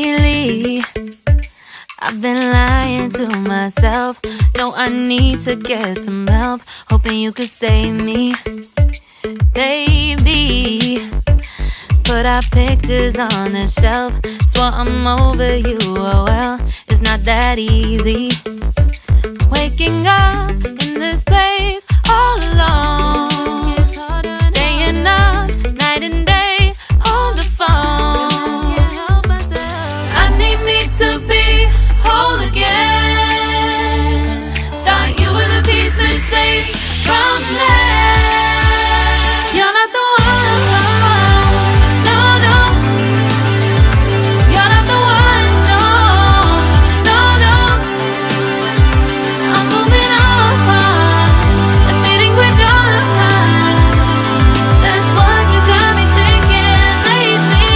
Lately, I've been lying to myself. No, I need to get some help. Hoping you could save me, baby. Put our pictures on the shelf. Swore I'm over you, oh well, it's not that easy. Waking up in this place all alone, staying up night and day on the phone. I need me to be whole again. Thought you were the piece missing from left. You're not the one, no, no. You're not the one, no, no, no. I'm moving on, admitting we're done. That's what you got me thinking lately.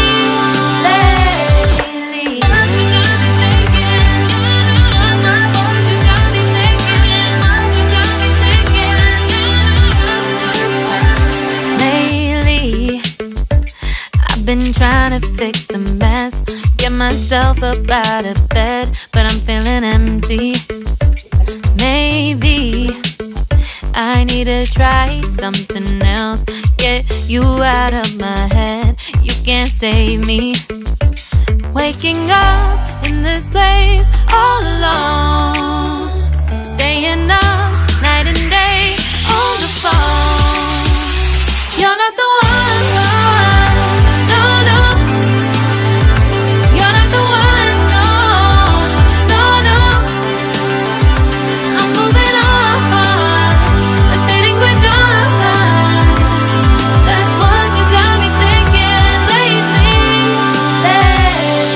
What you got me thinking? What you got me thinking? What you got me thinking? Lately, I've been trying to fix the mess, get myself up out of bed, but I'm feeling empty. Maybe I need to try something else. Get you out of my head, you can't save me. Waking up in this place all alone, staying up night and day on the phone. You're not the one, no, no. You're not the one, no, no, no. I'm moving on, admitting we're done. That's what you got me thinking lately.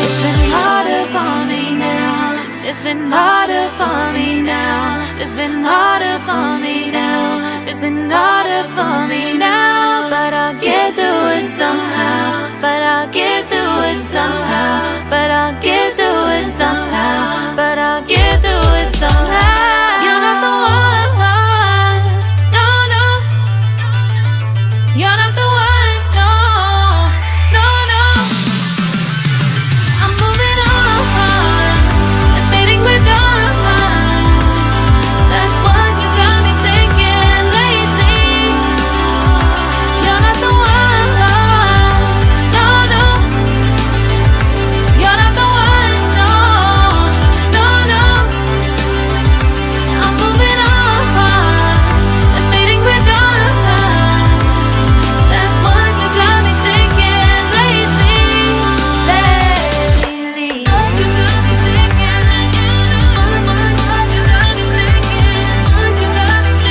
It's been harder for me now. It's been harder for me now. It's been harder for me now. It's been harder for me now. But I'll get through it somehow. But I'll get through it somehow. But I'll get through it somehow. But I'll get through it somehow. You're not the one, no, no. You're not the one, no, no, no. I'm moving on, admitting we're done. That's what you got me thinking lately. You're not the one, no, no. You're not the one, no, no, no. I'm moving on, admitting we're done. That's what you got me thinking lately. What you got me thinking? What you got me thinking? What you got me thinking? What you got me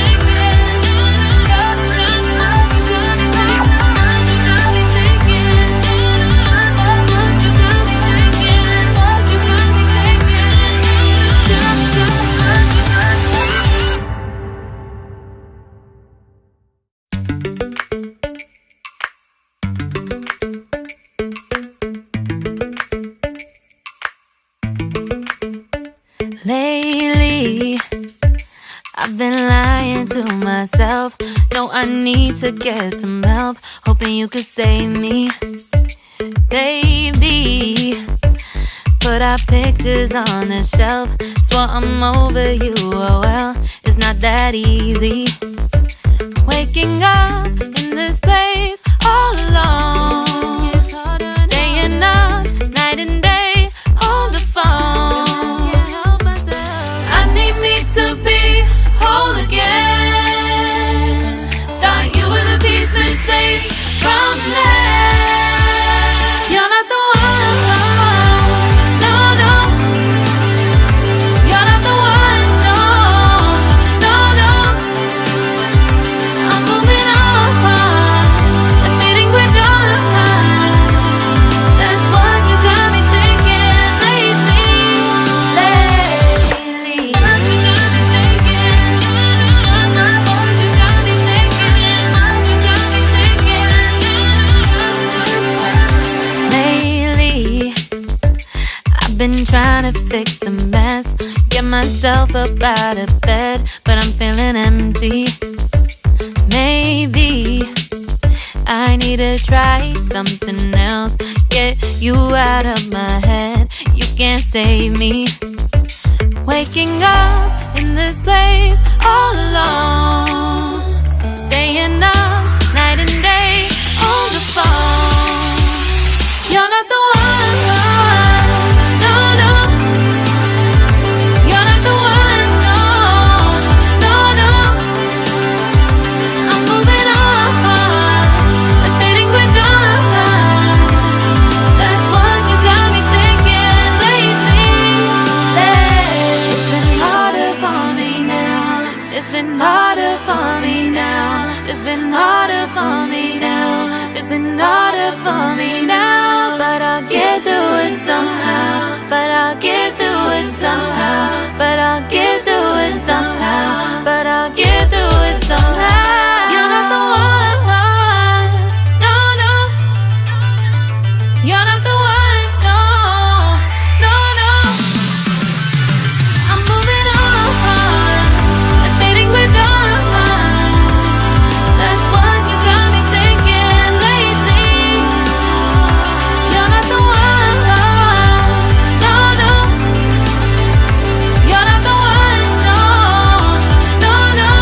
thinking? What you got me thinking? What you got me thinking? What you got me Lately, I've been lying to myself. No, I need to get some help. Hoping you could save me, baby. Put our pictures on the shelf. Swore I'm over you, oh well, it's not that easy. Waking up in this place all alone, staying up night and day on the phone. I need me to be whole again. Thought you were the piece missing from left. You're not the one, no, no. You're not the one, no, no, no. I'm moving on, admitting we're done. That's what you got me thinking lately. What you got me thinking? What you got me thinking? What you got me thinking? Lately, I've been trying to fix the mess, get myself up out of bed, but I'm feeling empty. Maybe I need to try something else. Get you out of my head, can't save me. Waking up in this place all alone, staying up night and day on the phone. You're not the one, no, no. You're not the one, no, no, no. I'm moving on, I'm fading quicker. That's what you got me thinking lately. It's been harder for me now. It's been harder for me now. It's been harder for me now. It's been harder for me now. But I'll get through it somehow. But I'll get through it somehow. But I'll get through it somehow. But I'll get through it somehow. You're not the one, no, no. You're not the one, no, no, no. I'm moving on, I'm fading quicker. That's what you got me thinking lately. You're not the one, no, no. You're not the one, no, no, no.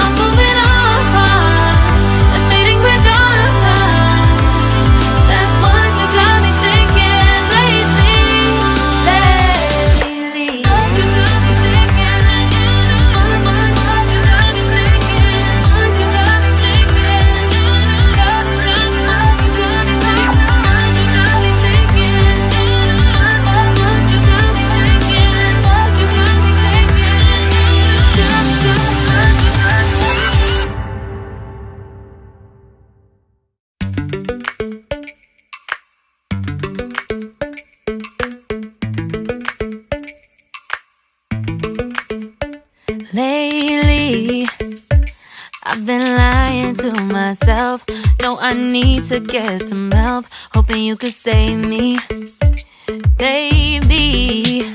I'm moving on, I'm fading quicker. That's what you got me thinking lately. Lately. What you got me thinking. What you got me thinking. What you got me thinking. What you got me thinking. What you got me thinking. What you got me thinking. What you got me thinking. Lately, I've been lying to myself. No, I need to get some help. Hoping you could save me, baby.